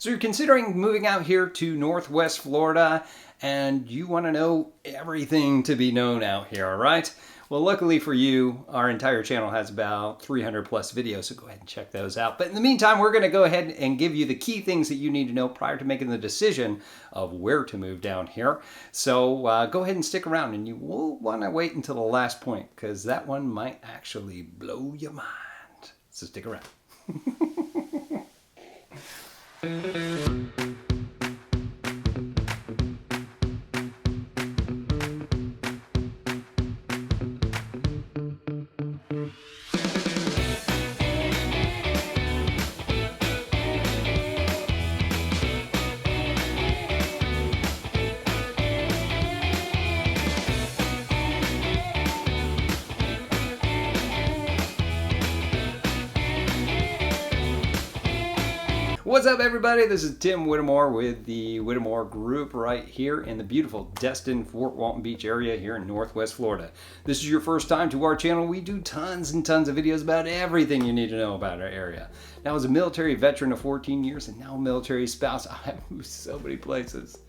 So you're considering moving out here to Northwest Florida and you want to know everything to be known out here, all right? Well, luckily for you, our entire channel has about 300 plus videos, so go ahead and check those out. But in the meantime, we're going to go ahead and give you the key things that you need to know prior to making the decision of where to move down here. So go ahead and stick around, and you will want to wait until the last point because that one might actually blow your mind. So stick around. What's up, everybody? This is Tim Whittemore with the Whittemore Group right here in the beautiful Destin-Fort Walton Beach area here in Northwest Florida. This is your first time to our channel. We do tons and tons of videos about everything you need to know about our area. Now, as a military veteran of 14 years and now a military spouse, I've moved so many places.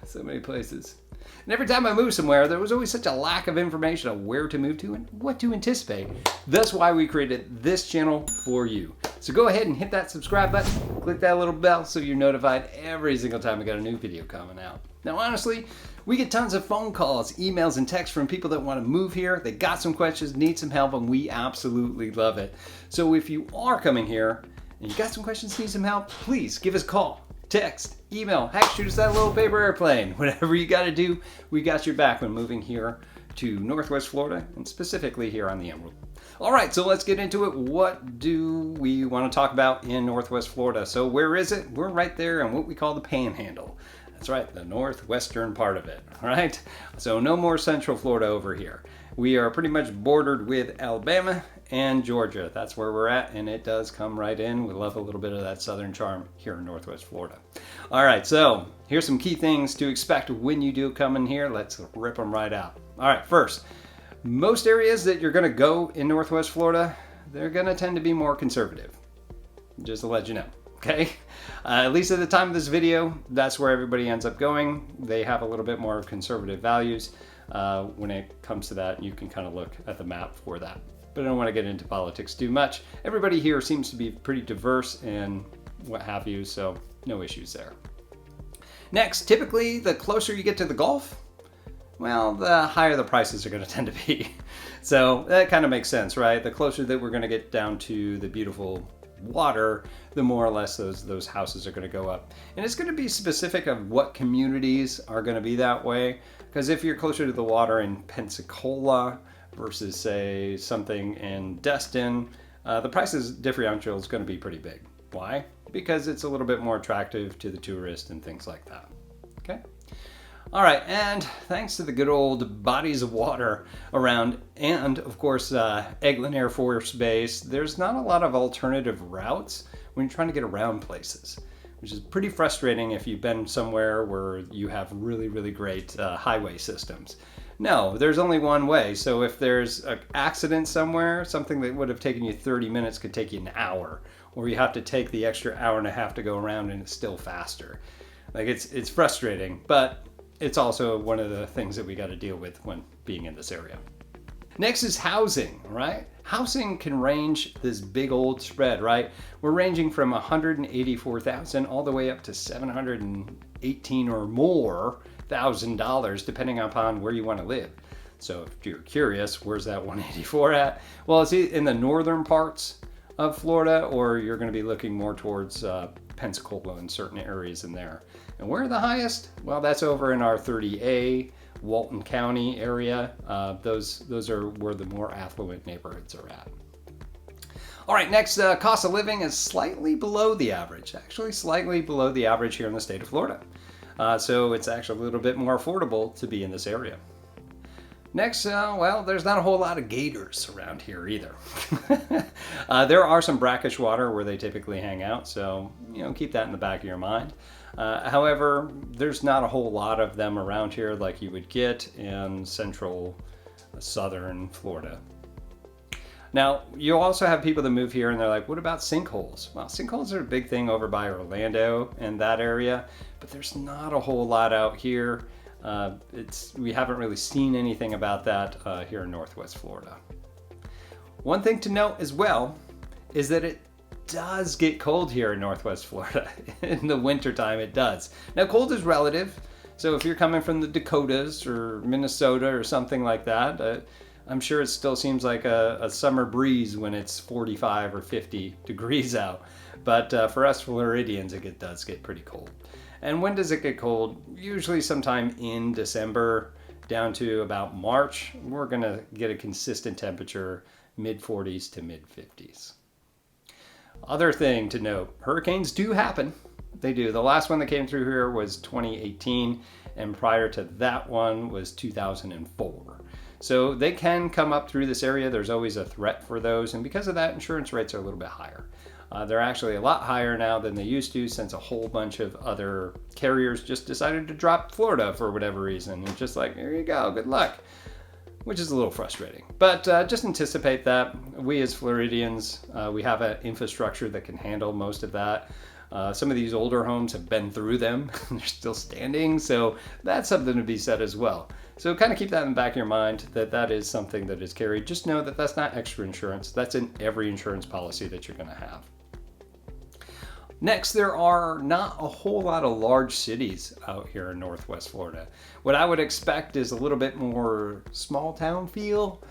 So many places. And every time I moved somewhere, there was always such a lack of information on where to move to and what to anticipate. That's why we created this channel for you. So go ahead and hit that subscribe button, click that little bell so you're notified every single time we got a new video coming out. Now, honestly, we get tons of phone calls, emails, and texts from people that want to move here. They got some questions, need some help, and we absolutely love it. So if you are coming here and you got some questions, need some help, please give us a call. Text, email, heck, shoot us that little paper airplane. Whatever you got to do, we got your back when moving here to Northwest Florida and specifically here on the Emerald. All right, so let's get into it. What do we want to talk about in Northwest Florida? So where is it? We're right there in what we call the Panhandle. That's right, the northwestern part of it, all right? So no more Central Florida over here. We are pretty much bordered with Alabama and Georgia. That's where we're at, and it does come right in. We love a little bit of that southern charm here in Northwest Florida. All right, so here's some key things to expect when you do come in here. Let's rip them right out. All right, first, most areas that you're gonna go in Northwest Florida, they're gonna tend to be more conservative, just to let you know. Okay, at least at the time of this video, that's where everybody ends up going. They have a little bit more conservative values when it comes to that. You can kind of look at the map for that. But I don't want to get into politics too much. Everybody here seems to be pretty diverse and what have you, so no issues there. Next, typically the closer you get to the Gulf, well, the higher the prices are going to tend to be. So that kind of makes sense, right? The closer that we're going to get down to the beautiful water, the more or less those houses are going to go up. And it's going to be specific of what communities are going to be that way. Because if you're closer to the water in Pensacola versus, say, something in Destin, the prices differential is going to be pretty big. Why? Because it's a little bit more attractive to the tourist and things like that. Okay? All right, and thanks to the good old bodies of water around, and of course Eglin Air Force Base, there's not a lot of alternative routes when you're trying to get around places, which is pretty frustrating if you've been somewhere where you have really, really great highway systems. No, there's only one way. So if there's an accident somewhere, something that would have taken you 30 minutes could take you an hour, or you have to take the extra hour and a half to go around and it's still faster. Like it's frustrating, but it's also one of the things that we got to deal with when being in this area. Next is housing, right? Housing can range this big old spread, right? We're ranging from $184,000 all the way up to $718 or more $1,000, depending upon where you want to live. So if you're curious, where's that 184 at? Well, it's in the northern parts of Florida, or you're going to be looking more towards Pensacola and certain areas in there. And where are the highest? Well, that's over in our 30A, Walton County area. Those are where the more affluent neighborhoods are at. All right, next, cost of living is slightly below the average, actually slightly below the average here in the state of Florida. So it's actually a little bit more affordable to be in this area. Next, well, there's not a whole lot of gators around here either. There are some brackish water where they typically hang out, so keep that in the back of your mind. However, there's not a whole lot of them around here like you would get in central southern Florida. Now, you'll also have people that move here and they're like, what about sinkholes? Well, sinkholes are a big thing over by Orlando and that area, but there's not a whole lot out here. We haven't really seen anything about that here in Northwest Florida. One thing to note as well is that it does get cold here in Northwest Florida. In the wintertime, it does. Now, cold is relative. So if you're coming from the Dakotas or Minnesota or something like that, I'm sure it still seems like a summer breeze when it's 45 or 50 degrees out. But for us Floridians, it does get pretty cold. And when does it get cold? Usually sometime in December down to about March. We're going to get a consistent temperature, mid 40s to mid 50s. Other thing to note, hurricanes do happen. They do. The last one that came through here was 2018, and prior to that one was 2004. So they can come up through this area. There's always a threat for those, and because of that, insurance rates are a little bit higher. They're actually a lot higher now than they used to, since a whole bunch of other carriers just decided to drop Florida for whatever reason. And just like, here you go, good luck. Which is a little frustrating. But just anticipate that. We as Floridians, we have an infrastructure that can handle most of that. Some of these older homes have been through them. They're still standing, so that's something to be said as well. So kind of keep that in the back of your mind, that is something that is carried. Just know that that's not extra insurance. That's in every insurance policy that you're going to have. Next, there are not a whole lot of large cities out here in Northwest Florida. What I would expect is a little bit more small town feel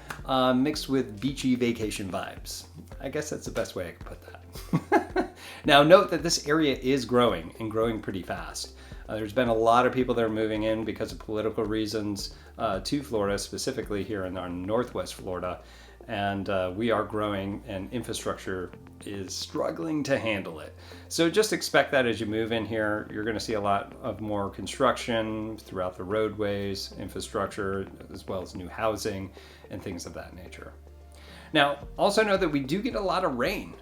mixed with beachy vacation vibes. I guess that's the best way I could put that. Now, note that this area is growing and growing pretty fast. There's been a lot of people that are moving in because of political reasons to Florida, specifically here in our Northwest Florida. And we are growing, and infrastructure is struggling to handle it. So just expect that as you move in here. You're going to see a lot of more construction throughout the roadways, infrastructure, as well as new housing and things of that nature. Now, also know that we do get a lot of rain,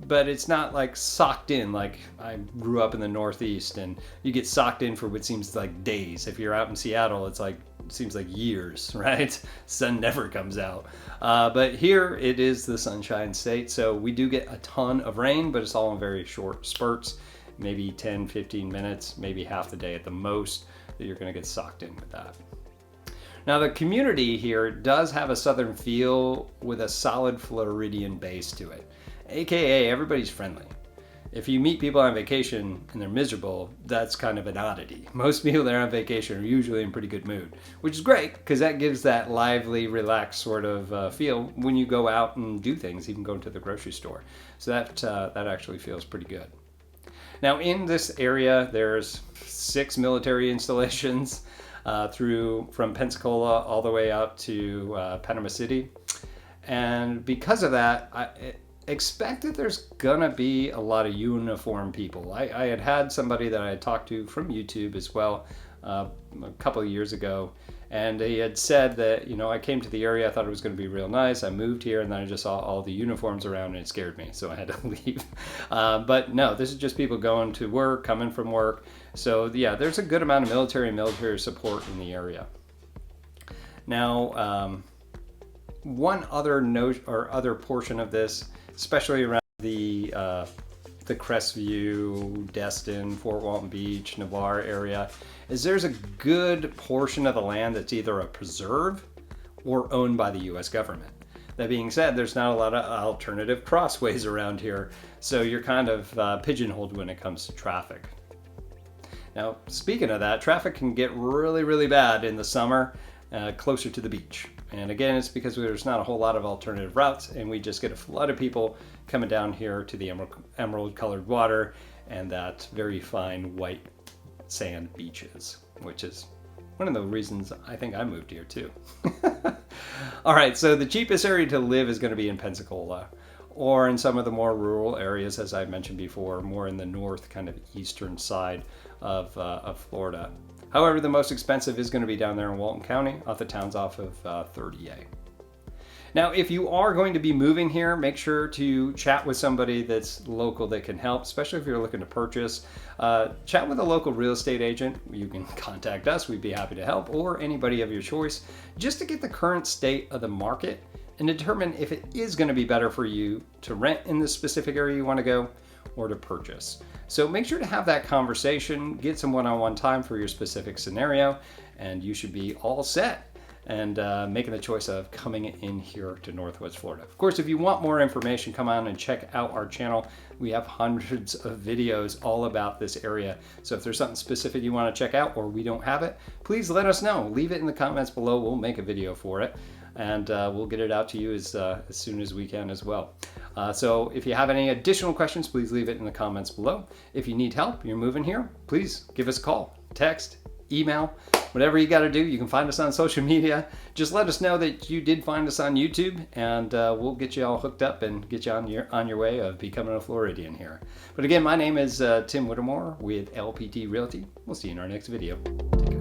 but it's not like socked in. Like, I grew up in the Northeast and you get socked in for what seems like days. If you're out in Seattle, it seems like years, right? Sun never comes out. But here it is the Sunshine State, so we do get a ton of rain, but it's all in very short spurts, maybe 10, 15 minutes, maybe half the day at the most, that you're going to get socked in with that. Now, the community here does have a southern feel with a solid Floridian base to it, aka everybody's friendly. If you meet people on vacation and they're miserable, that's kind of an oddity. Most people that are on vacation are usually in pretty good mood, which is great because that gives that lively, relaxed sort of feel when you go out and do things, even go to the grocery store. So that actually feels pretty good. Now, in this area, there's 6 military installations from Pensacola all the way out to Panama City. And because of that, expect that there's gonna be a lot of uniformed people. I had somebody that I had talked to from YouTube as well a couple of years ago, and he had said that, I came to the area, I thought it was going to be real nice, I moved here, and then I just saw all the uniforms around and it scared me, so I had to leave. But no, this is just people going to work, coming from work. So yeah, there's a good amount of military support in the area. Now, one other note or other portion of this, especially around the Crestview, Destin, Fort Walton Beach, Navarre area, is there's a good portion of the land that's either a preserve or owned by the U.S. government. That being said, there's not a lot of alternative crossways around here, so you're kind of pigeonholed when it comes to traffic. Now, speaking of that, traffic can get really, really bad in the summer closer to the beach. And again, it's because there's not a whole lot of alternative routes, and we just get a flood of people coming down here to the emerald colored water and that very fine white sand beaches, which is one of the reasons I think I moved here too. All right, so the cheapest area to live is going to be in Pensacola, or in some of the more rural areas, as I mentioned before, more in the north, kind of eastern side of Florida. However, the most expensive is going to be down there in Walton County, off the towns off of 30A. Now, if you are going to be moving here, make sure to chat with somebody that's local that can help, especially if you're looking to purchase. Chat with a local real estate agent. You can contact us. We'd be happy to help, or anybody of your choice, just to get the current state of the market and determine if it is going to be better for you to rent in this specific area you want to go or to purchase. So make sure to have that conversation, get some one-on-one time for your specific scenario, and you should be all set and making the choice of coming in here to Northwest Florida. Of course, if you want more information, come on and check out our channel. We have hundreds of videos all about this area. So if there's something specific you want to check out or we don't have it, please let us know. Leave it in the comments below. We'll make a video for it, and we'll get it out to you as soon as we can as well. So if you have any additional questions, please leave it in the comments below. If you need help, you're moving here, please give us a call, text, email, whatever you got to do. You can find us on social media. Just let us know that you did find us on YouTube, and we'll get you all hooked up and get you on your way of becoming a Floridian here. But again, my name is Tim Whittemore with LPT Realty. We'll see you in our next video. Take care.